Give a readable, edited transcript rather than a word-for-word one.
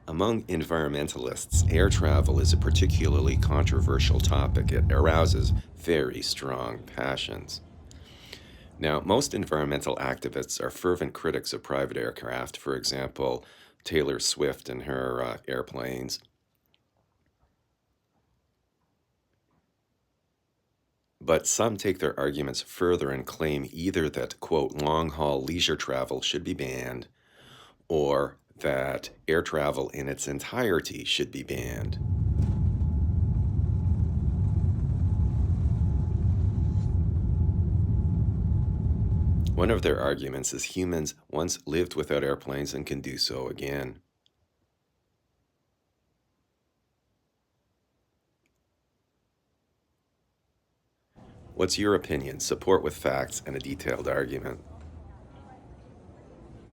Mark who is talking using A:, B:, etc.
A: Among environmentalists, air travel is a particularly controversial topic. It arouses very strong passions. Now, most environmental activists are fervent critics of private aircraft, for example, Taylor Swift and her airplanes. But some take their arguments further and claim either that, quote, long haul leisure travel should be banned, or that air travel in its entirety should be banned. One of their arguments is humans once lived without airplanes and can do so again. What's your opinion? Support with facts and a detailed argument.